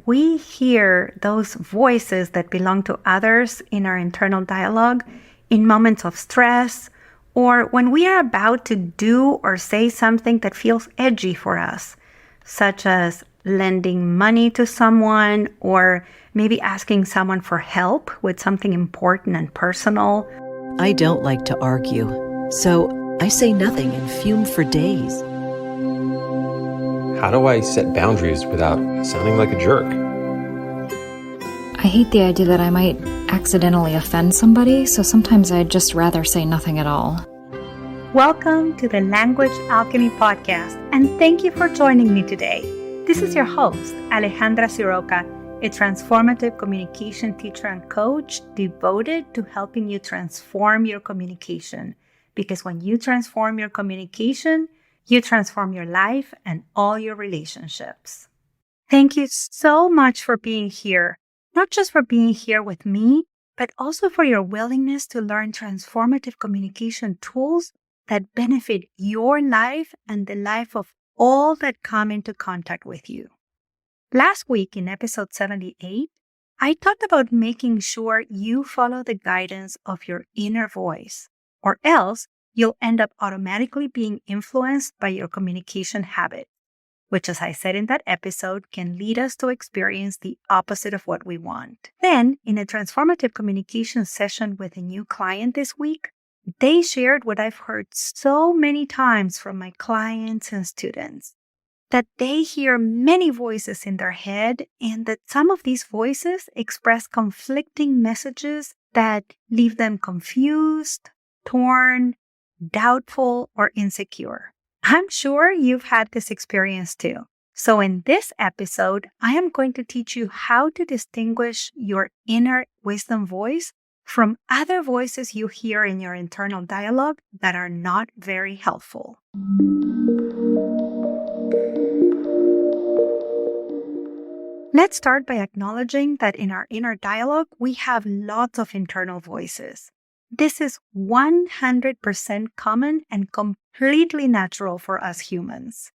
We hear those voices that belong to others in our internal dialogue in moments of stress or when we are about to do or say something that feels edgy for us, such as lending money to someone or maybe asking someone for help with something important and personal. I don't like to argue, so I say nothing and fume for days. How do I set boundaries without sounding like a jerk? I hate the idea that I might accidentally offend somebody, so sometimes I'd just rather say nothing at all. Welcome to the Language Alchemy Podcast, and thank you for joining me today. This is your host, Alejandra, a transformative communication teacher and coach devoted to helping you transform your communication. Because when you transform your communication, you transform your life and all your relationships. Thank you so much for being here. Not just for being here with me, but also for your willingness to learn transformative communication tools that benefit your life and the life of all that come into contact with you. Last week in episode 78, I talked about making sure you follow the guidance of your inner voice, or else you'll end up automatically being influenced by your communication habit, which, as I said in that episode, can lead us to experience the opposite of what we want. Then, in a transformative communication session with a new client this week, they shared what I've heard so many times from my clients and students, that they hear many voices in their head and that some of these voices express conflicting messages that leave them confused, torn, doubtful, or insecure. I'm sure you've had this experience too. So in this episode, I am going to teach you how to distinguish your inner wisdom voice from other voices you hear in your internal dialogue that are not very helpful. Let's start by acknowledging that in our inner dialogue, we have lots of internal voices. This is 100% common and completely natural for us humans.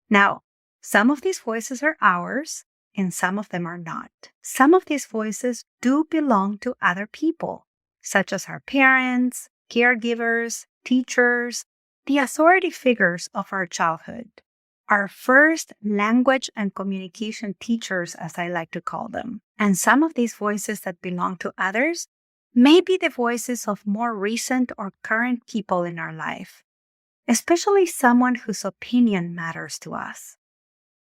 Now, some of these voices are ours and some of them are not. Some of these voices do belong to other people, such as our parents, caregivers, teachers, the authority figures of our childhood, our first language and communication teachers, as I like to call them. And some of these voices that belong to others may be the voices of more recent or current people in our life, especially someone whose opinion matters to us.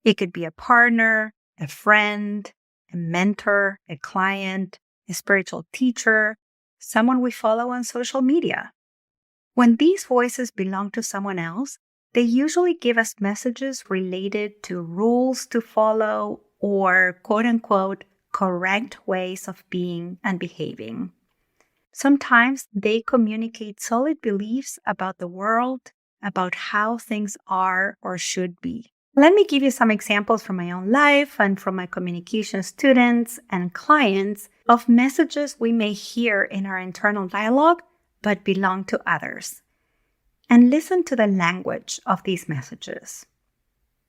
It could be a partner, a friend, a mentor, a client, a spiritual teacher, someone we follow on social media. When these voices belong to someone else, they usually give us messages related to rules to follow or quote-unquote correct ways of being and behaving. Sometimes they communicate solid beliefs about the world, about how things are or should be. Let me give you some examples from my own life and from my communication students and clients of messages we may hear in our internal dialogue but belong to others. And listen to the language of these messages.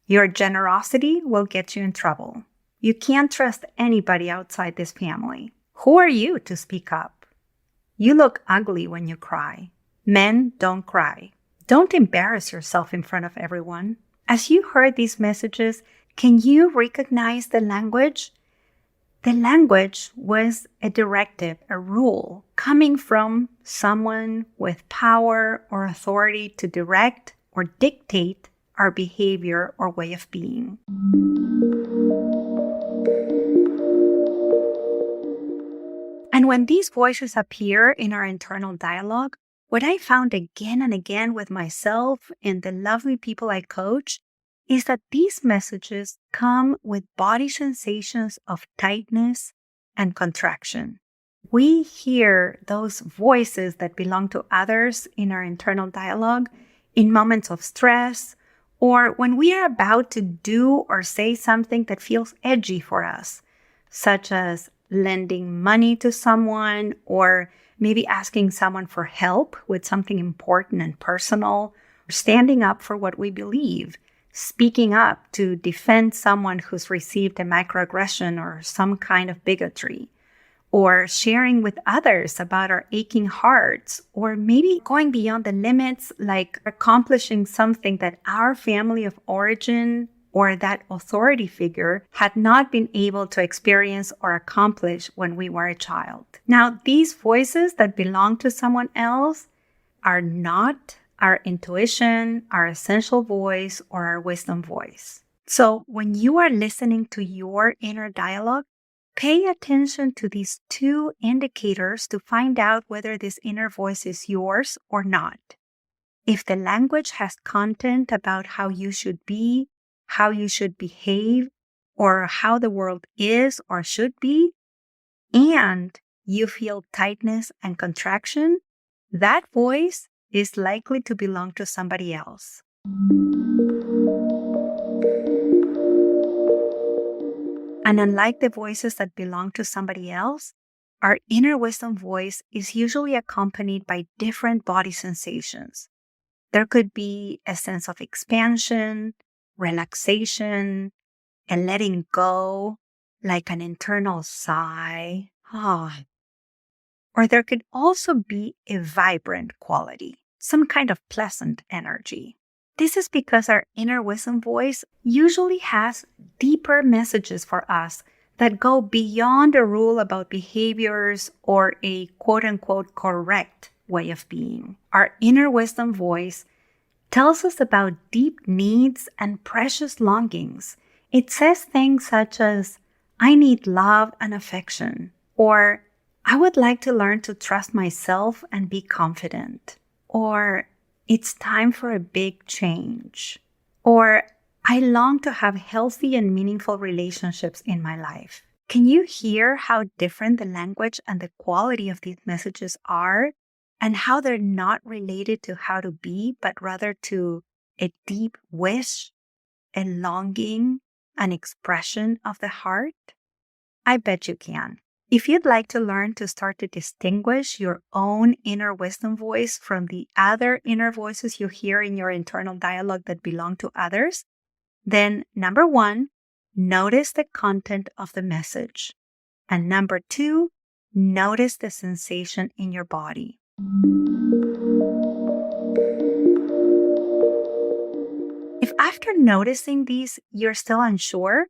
Your generosity will get you in trouble. You can't trust anybody outside this family. Who are you to speak up? You look ugly when you cry. Men don't cry. Don't embarrass yourself in front of everyone. As you heard these messages, can you recognize the language? The language was a directive, a rule, coming from someone with power or authority to direct or dictate our behavior or way of being. And when these voices appear in our internal dialogue, what I found again and again with myself and the lovely people I coach is that these messages come with body sensations of tightness and contraction. We hear those voices that belong to others in our internal dialogue in moments of stress or when we are about to do or say something that feels edgy for us, such as lending money to someone or maybe asking someone for help with something important and personal, or standing up for what we believe, speaking up to defend someone who's received a microaggression or some kind of bigotry, or sharing with others about our aching hearts, or maybe going beyond the limits, like accomplishing something that our family of origin or that authority figure had not been able to experience or accomplish when we were a child. Now, these voices that belong to someone else are not our intuition, our essential voice, or our wisdom voice. So when you are listening to your inner dialogue, pay attention to these two indicators to find out whether this inner voice is yours or not. If the language has content about how you should be, how you should behave, or how the world is or should be, and you feel tightness and contraction, that voice is likely to belong to somebody else. And unlike the voices that belong to somebody else, our inner wisdom voice is usually accompanied by different body sensations. There could be a sense of expansion, relaxation, and letting go, like an internal sigh. Or there could also be a vibrant quality, some kind of pleasant energy. This is because our inner wisdom voice usually has deeper messages for us that go beyond a rule about behaviors or a quote-unquote correct way of being. Our inner wisdom voice tells us about deep needs and precious longings. It says things such as, I need love and affection, or I would like to learn to trust myself and be confident, or it's time for a big change, or I long to have healthy and meaningful relationships in my life. Can you hear how different the language and the quality of these messages are, and how they're not related to how to be, but rather to a deep wish, a longing, an expression of the heart? I bet you can. If you'd like to learn to start to distinguish your own inner wisdom voice from the other inner voices you hear in your internal dialogue that belong to others, then number 1, notice the content of the message. And number 2, notice the sensation in your body. If after noticing these, you're still unsure,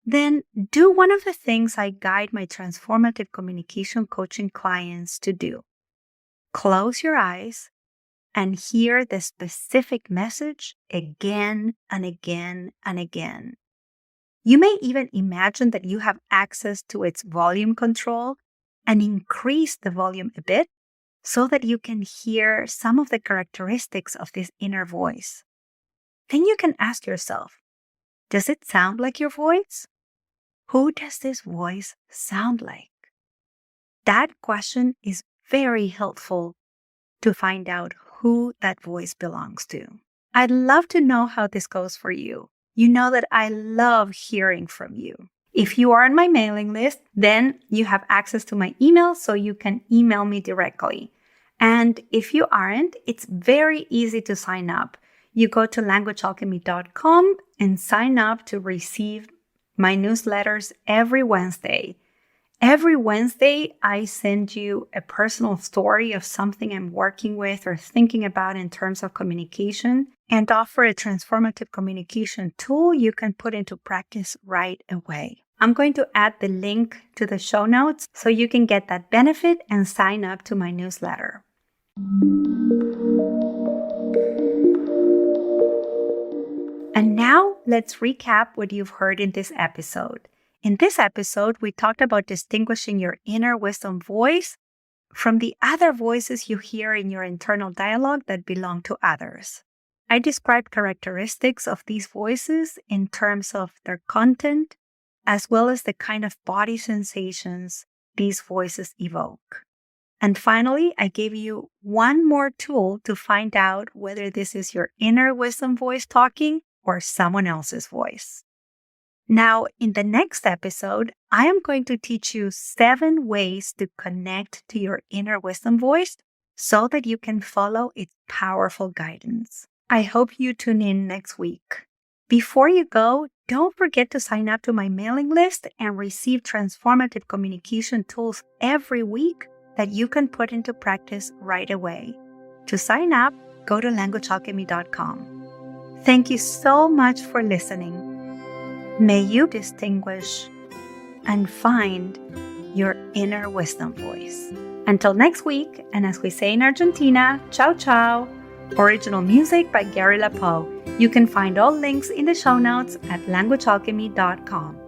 then do one of the things I guide my transformative communication coaching clients to do. Close your eyes and hear the specific message again and again and again. You may even imagine that you have access to its volume control and increase the volume a bit so that you can hear some of the characteristics of this inner voice. Then you can ask yourself, does it sound like your voice? Who does this voice sound like? That question is very helpful to find out who that voice belongs to. I'd love to know how this goes for you. You know that I love hearing from you. If you are on my mailing list, then you have access to my email, so you can email me directly. And if you aren't, it's very easy to sign up. You go to languagealchemy.com and sign up to receive my newsletters every Wednesday. Every Wednesday, I send you a personal story of something I'm working with or thinking about in terms of communication, and offer a transformative communication tool you can put into practice right away. I'm going to add the link to the show notes so you can get that benefit and sign up to my newsletter. And now let's recap what you've heard in this episode. In this episode, we talked about distinguishing your inner wisdom voice from the other voices you hear in your internal dialogue that belong to others. I described characteristics of these voices in terms of their content, as well as the kind of body sensations these voices evoke. And finally, I gave you one more tool to find out whether this is your inner wisdom voice talking or someone else's voice. Now, in the next episode, I am going to teach you 7 ways to connect to your inner wisdom voice so that you can follow its powerful guidance. I hope you tune in next week. Before you go, don't forget to sign up to my mailing list and receive transformative communication tools every week that you can put into practice right away. To sign up, go to languagealchemy.com. Thank you so much for listening. May you distinguish and find your inner wisdom voice. Until next week, and as we say in Argentina, ciao ciao. Original music by Gary LaPoe. You can find all links in the show notes at languagealchemy.com.